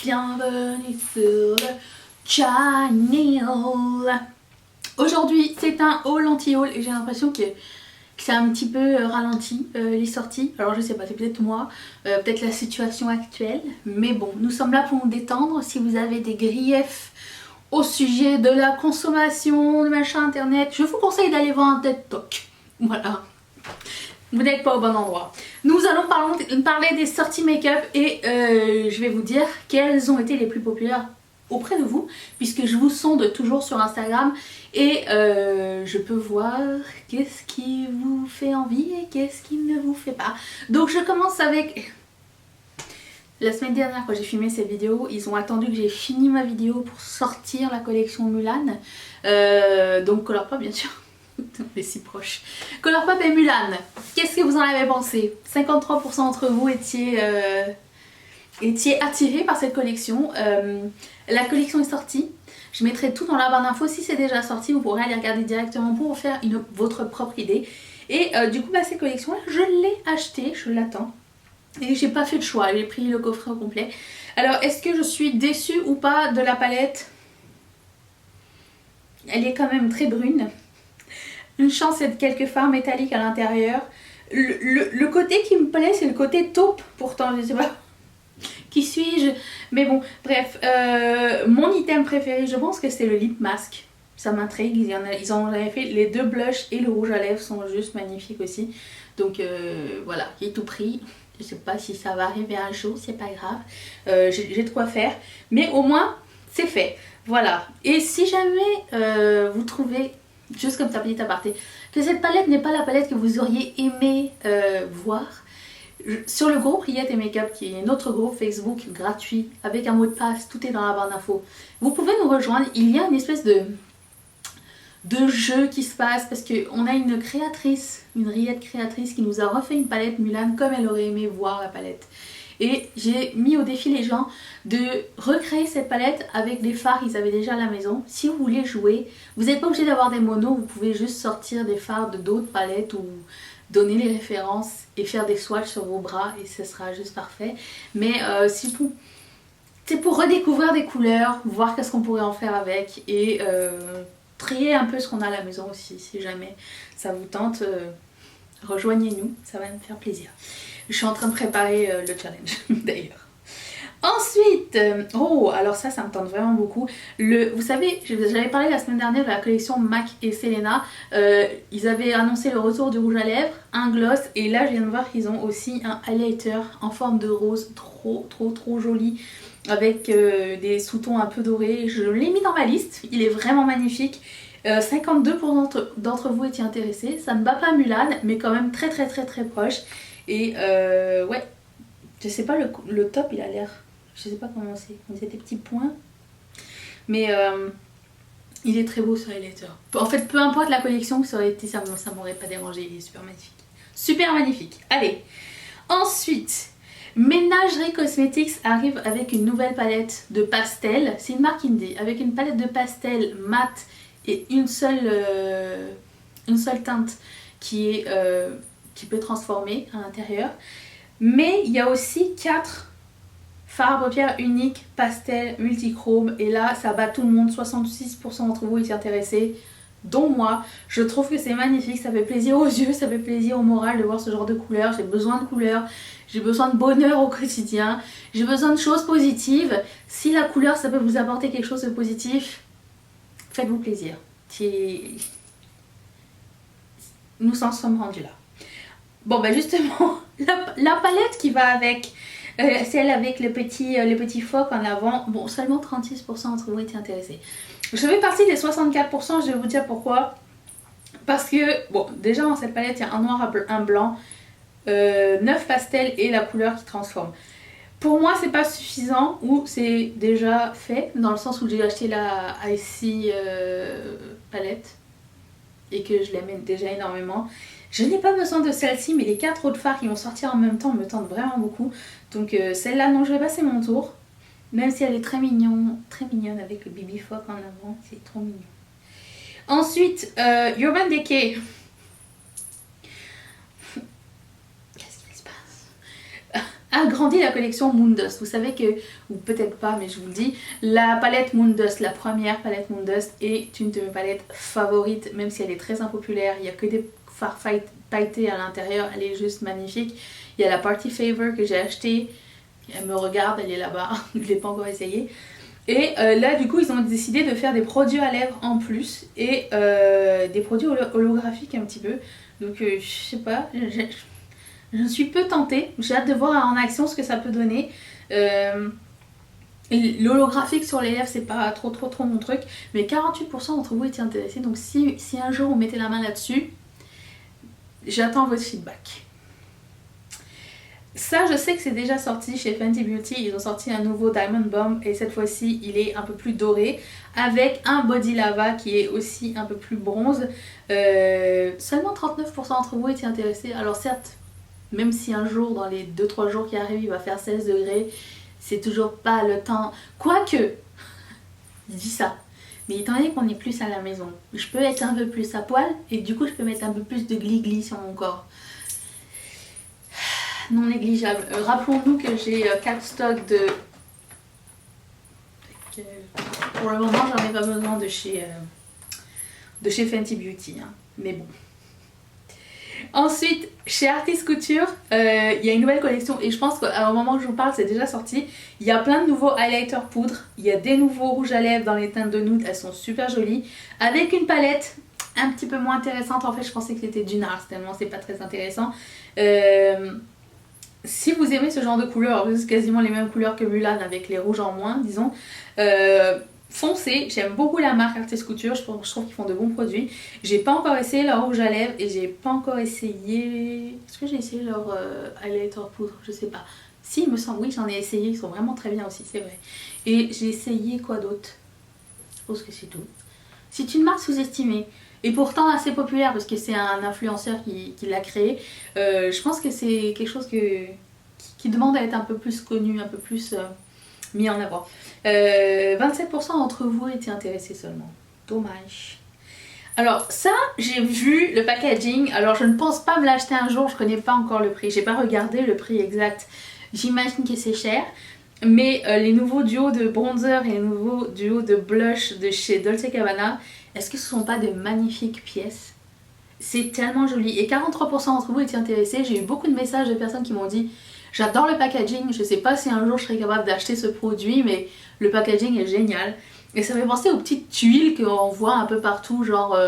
Bienvenue sur le channel. Aujourd'hui c'est un haul anti-haul et j'ai l'impression que c'est un petit peu ralenti les sorties. Alors je sais pas, c'est peut-être moi, peut-être la situation actuelle. Mais bon, nous sommes là pour nous détendre. Si vous avez des griefs au sujet de la consommation, de machin internet, je vous conseille d'aller voir un TED Talk. Voilà. Vous n'êtes pas au bon endroit. Nous allons parler des sorties make-up et je vais vous dire quelles ont été les plus populaires auprès de vous, puisque je vous sonde toujours sur Instagram et je peux voir qu'est-ce qui vous fait envie et qu'est-ce qui ne vous fait pas. Donc je commence avec... La semaine dernière quand j'ai filmé cette vidéo, ils ont attendu que j'ai fini ma vidéo pour sortir la collection Mulan. Donc Colourpop bien sûr. On est si proches. Colourpop et Mulan, qu'est-ce que vous en avez pensé? 53% d'entre vous étiez attirés par cette collection. La collection est sortie. Je mettrai tout dans la barre d'infos. Si c'est déjà sorti, vous pourrez aller regarder directement pour faire votre propre idée. Et du coup, cette collection-là, je l'ai achetée, je l'attends. Et j'ai pas fait de choix, j'ai pris le coffret au complet. Alors, est-ce que je suis déçue ou pas de la palette? Elle est quand même très brune. Une chance, il y a quelques fards métalliques à l'intérieur. Le côté qui me plaît, c'est le côté taupe, pourtant, je sais pas. Qui suis-je? Mais bon, bref. Mon item préféré, je pense que c'est le lip mask. Ça m'intrigue. Ils en avaient fait les deux blushs et le rouge à lèvres sont juste magnifiques aussi. Donc voilà, j'ai tout pris. Je sais pas si ça va arriver un jour, c'est pas grave. J'ai de quoi faire. Mais au moins, c'est fait. Voilà. Et si jamais vous trouvez... juste comme ça, petit aparté, que cette palette n'est pas la palette que vous auriez aimé voir. Sur le groupe Riette et Makeup, qui est notre groupe Facebook gratuit, avec un mot de passe, tout est dans la barre d'infos. Vous pouvez nous rejoindre, il y a une espèce de jeu qui se passe, parce qu'on a une créatrice, une Riette créatrice, qui nous a refait une palette Mulan comme elle aurait aimé voir la palette. Et j'ai mis au défi les gens de recréer cette palette avec des fards qu'ils avaient déjà à la maison. Si vous voulez jouer, vous n'êtes pas obligé d'avoir des monos, vous pouvez juste sortir des fards de d'autres palettes ou donner les références et faire des swatchs sur vos bras et ce sera juste parfait. Mais c'est pour redécouvrir des couleurs, voir qu'est-ce qu'on pourrait en faire avec et trier un peu ce qu'on a à la maison aussi. Si jamais ça vous tente, rejoignez-nous, ça va me faire plaisir. Je suis en train de préparer le challenge d'ailleurs. Ensuite, alors ça me tente vraiment beaucoup. Vous savez, j'avais parlé la semaine dernière de la collection MAC et Selena. Ils avaient annoncé le retour du rouge à lèvres, un gloss et là je viens de voir qu'ils ont aussi un highlighter en forme de rose trop joli avec des sous-tons un peu dorés. Je l'ai mis dans ma liste, il est vraiment magnifique. 52% d'entre vous étaient intéressés. Ça ne bat pas Mulan, mais quand même très proche. Et ouais, je sais pas, le top il a l'air, je sais pas comment c'est des petits points. Mais il est très beau ce highlighter. En fait, peu importe la collection que ça aurait été, ça m'aurait pas dérangé, il est super magnifique. Super magnifique. Allez, ensuite, Ménagerie Cosmetics arrive avec une nouvelle palette de pastel. C'est une marque indie, avec une palette de pastel mat et une seule teinte qui peut transformer à l'intérieur. Mais il y a aussi 4 fards à paupières uniques, pastel, multichrome. Et là, ça bat tout le monde. 66% d'entre vous étaient intéressés, dont moi. Je trouve que c'est magnifique. Ça fait plaisir aux yeux, ça fait plaisir au moral de voir ce genre de couleurs. J'ai besoin de couleurs. J'ai besoin de bonheur au quotidien. J'ai besoin de choses positives. Si la couleur, ça peut vous apporter quelque chose de positif, faites-vous plaisir. Nous en sommes rendus là. Bon justement, la palette qui va avec, celle avec le petit phoque en avant, bon seulement 36% d'entre vous étaient intéressés. Je fais partie des 64%, je vais vous dire pourquoi. Parce que, bon déjà dans cette palette il y a un noir, un blanc, 9 pastels et la couleur qui transforme. Pour moi c'est pas suffisant ou c'est déjà fait, dans le sens où j'ai acheté la IC palette et que je l'aime déjà énormément. Je n'ai pas besoin de celle-ci, mais les 4 autres fards qui vont sortir en même temps me tentent vraiment beaucoup. Donc celle-là, non, je vais passer mon tour. Même si elle est très mignonne avec le Bibi Phoque en avant, c'est trop mignon. Ensuite, Urban Decay. Qu'est-ce qu'il se passe? agrandi la collection Moondust. Vous savez que, ou peut-être pas, mais je vous le dis, la palette Moondust, la première palette Moondust est une de mes palettes favorites, même si elle est très impopulaire. Il n'y a que des fards pailletés à l'intérieur, elle est juste magnifique. Il y a la Party Favor que j'ai achetée, elle me regarde, elle est là-bas, je ne l'ai pas encore essayé. Et là du coup ils ont décidé de faire des produits à lèvres en plus et des produits holographiques un petit peu. Donc je sais pas, je suis peu tentée, j'ai hâte de voir en action ce que ça peut donner. L'holographique sur les lèvres c'est pas trop mon truc, mais 48% d'entre vous étaient intéressés, donc si un jour vous mettez la main là-dessus, j'attends votre feedback. Ça, je sais que c'est déjà sorti chez Fenty Beauty, ils ont sorti un nouveau Diamond Bomb et cette fois-ci il est un peu plus doré avec un body lava qui est aussi un peu plus bronze. Seulement 39% d'entre vous étaient intéressés, alors certes, même si un jour dans les 2-3 jours qui arrivent il va faire 16 degrés, c'est toujours pas le temps, quoique, je dis ça, mais étant donné qu'on est plus à la maison, je peux être un peu plus à poil et du coup je peux mettre un peu plus de glis-glis sur mon corps. Non négligeable. Rappelons-nous que j'ai 4 stocks de... Pour le moment, j'en ai pas besoin de chez Fenty Beauty. Hein. Mais bon. Ensuite, chez Artist Couture, il y a une nouvelle collection. Et je pense qu'au moment où je vous parle, c'est déjà sorti. Il y a plein de nouveaux highlighters poudre. Il y a des nouveaux rouges à lèvres dans les teintes de nude. Elles sont super jolies. Avec une palette un petit peu moins intéressante. En fait, je pensais que c'était du NARS, tellement c'est pas très intéressant. Si vous aimez ce genre de couleurs, c'est quasiment les mêmes couleurs que Mulan avec les rouges en moins, disons, foncez. J'aime beaucoup la marque Artist Couture, je trouve qu'ils font de bons produits. J'ai pas encore essayé leur rouge à lèvres et j'ai pas encore essayé... Est-ce que j'ai essayé leur highlighter poudre? Je sais pas. Si, il me semble, oui, j'en ai essayé, ils sont vraiment très bien aussi, c'est vrai. Et j'ai essayé quoi d'autre? Je pense que c'est tout. C'est une marque sous-estimée. Et pourtant assez populaire parce que c'est un influenceur qui l'a créé. Je pense que c'est quelque chose qui demande à être un peu plus connu, un peu plus mis en avant. 27% d'entre vous étaient intéressés seulement. Dommage. Alors ça, j'ai vu le packaging. Alors je ne pense pas me l'acheter un jour, je connais pas encore le prix. J'ai pas regardé le prix exact. J'imagine que c'est cher. Mais les nouveaux duos de bronzer et les nouveaux duos de blush de chez Dolce Gabbana, est-ce que ce ne sont pas de magnifiques pièces? C'est tellement joli. Et 43% d'entre vous étaient intéressés. J'ai eu beaucoup de messages de personnes qui m'ont dit j'adore le packaging, je sais pas si un jour je serai capable d'acheter ce produit, mais le packaging est génial. Et ça me fait penser aux petites tuiles qu'on voit un peu partout, genre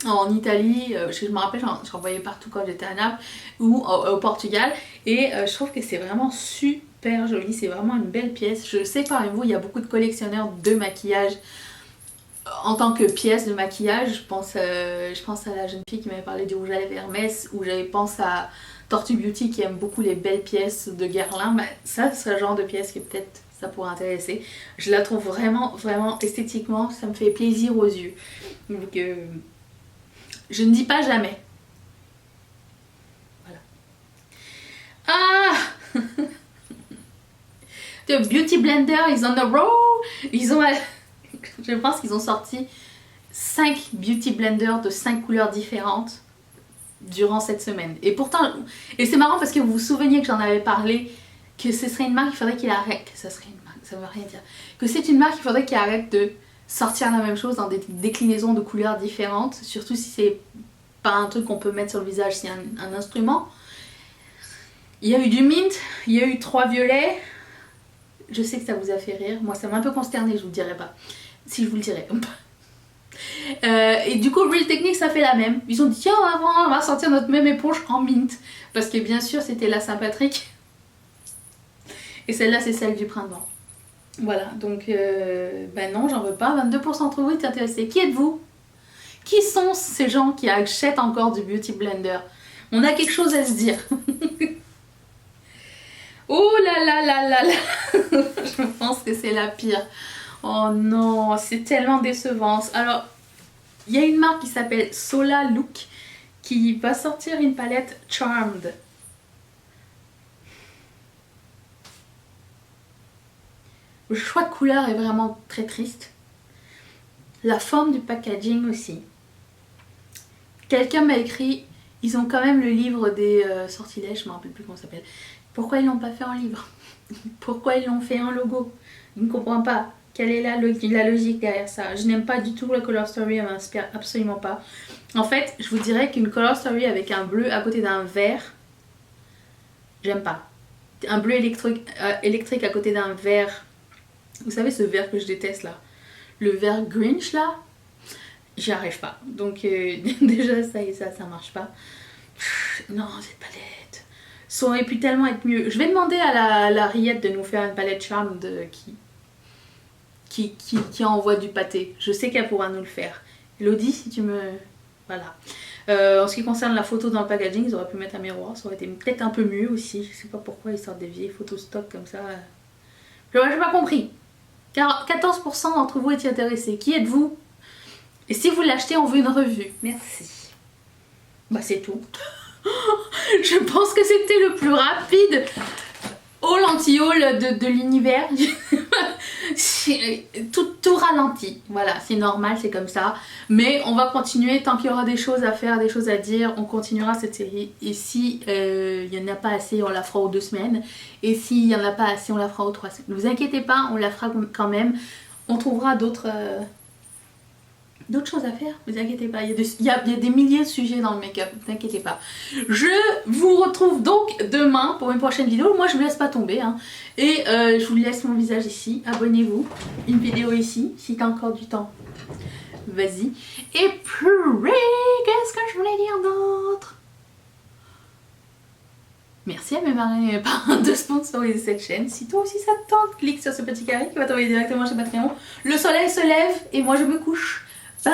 en Italie, je me rappelle j'en voyais partout quand j'étais à Naples ou au Portugal. Et je trouve que c'est vraiment super joli, c'est vraiment une belle pièce. Je sais parmi vous, il y a beaucoup de collectionneurs de maquillage en tant que pièce de maquillage. Je pense à la jeune fille qui m'avait parlé du rouge à lèvres Hermès, ou j'avais pensé à Tortue Beauty qui aime beaucoup les belles pièces de Guerlain. Bah, ça, c'est le genre de pièce qui peut-être ça pourrait intéresser. Je la trouve vraiment esthétiquement, ça me fait plaisir aux yeux. Donc je ne dis pas jamais. Voilà. Ah The Beauty Blender is on the roll. Je pense qu'ils ont sorti 5 Beauty Blenders de 5 couleurs différentes durant cette semaine. Et pourtant, c'est marrant parce que vous vous souveniez que j'en avais parlé, que ce serait une marque, il faudrait qu'il arrête, que ça serait une marque, ça veut rien dire, que c'est une marque, il faudrait qu'il arrête de sortir la même chose dans des déclinaisons de couleurs différentes, surtout si c'est pas un truc qu'on peut mettre sur le visage, c'est un instrument. Il y a eu du mint, il y a eu 3 violets. Je sais que ça vous a fait rire, moi ça m'a un peu consternée, je vous le dirai pas. Si je vous le dirais. Et du coup Real Techniques ça fait la même. Ils ont dit tiens on va sortir notre même éponge en mint. Parce que bien sûr c'était la Saint-Patrick. Et celle-là c'est celle du printemps. Voilà donc ben non j'en veux pas. 22% d'entre vous étaient intéressés. Qui êtes-vous? Qui sont ces gens qui achètent encore du Beauty Blender? On a quelque chose à se dire. Oh là là là là là. Je pense que c'est la pire. Oh non, c'est tellement décevant. Alors, il y a une marque qui s'appelle Sola Look qui va sortir une palette Charmed. Le choix de couleur est vraiment très triste. La forme du packaging aussi. Quelqu'un m'a écrit, ils ont quand même le livre des sortilèges, je me rappelle plus comment ça s'appelle. Pourquoi ils l'ont pas fait en livre? Pourquoi ils l'ont fait en logo? Je ne comprends pas. Quelle est la logique derrière ça? Je n'aime pas du tout la color story, elle m'inspire absolument pas. En fait, je vous dirais qu'une color story avec un bleu à côté d'un vert, j'aime pas. Un bleu électrique à côté d'un vert, vous savez ce vert que je déteste là, le vert Grinch là, j'y arrive pas. Donc déjà ça marche pas. Non, cette palette, ça aurait pu tellement être mieux. Je vais demander à la Riette de nous faire une palette charme qui envoie du pâté. Je sais qu'elle pourra nous le faire. Elodie, si tu me... Voilà. En ce qui concerne la photo dans le packaging, ils auraient pu mettre un miroir. Ça aurait été peut-être un peu mieux aussi. Je sais pas pourquoi ils sortent des vieilles photos stock comme ça. J'ai pas compris. Car 14% d'entre vous étiez intéressés. Qui êtes-vous? Et si vous l'achetez, on veut une revue. Merci. Bah c'est tout. Je pense que c'était le plus rapide haul anti-haul de l'univers. tout ralenti, voilà, c'est normal, c'est comme ça, mais on va continuer tant qu'il y aura des choses à faire, des choses à dire, on continuera cette série, et si il n'y en a pas assez, on la fera aux 2 semaines, et s'il n'y en a pas assez, on la fera aux 3 semaines. Ne vous inquiétez pas, on la fera quand même, on trouvera d'autres choses à faire, ne vous inquiétez pas, il y a des milliers de sujets dans le make-up, ne vous inquiétez pas. Je vous retrouve donc demain pour une prochaine vidéo, moi je vous laisse pas tomber, hein. Et je vous laisse mon visage ici, abonnez-vous, une vidéo ici, si t'as encore du temps, vas-y. Et puis, qu'est-ce que je voulais dire d'autre? Merci à mes marraines et mes parrains de sponsoriser cette chaîne. Si toi aussi ça te tente, clique sur ce petit carré qui va t'envoyer directement chez Patreon. Le soleil se lève et moi je me couche. Bye.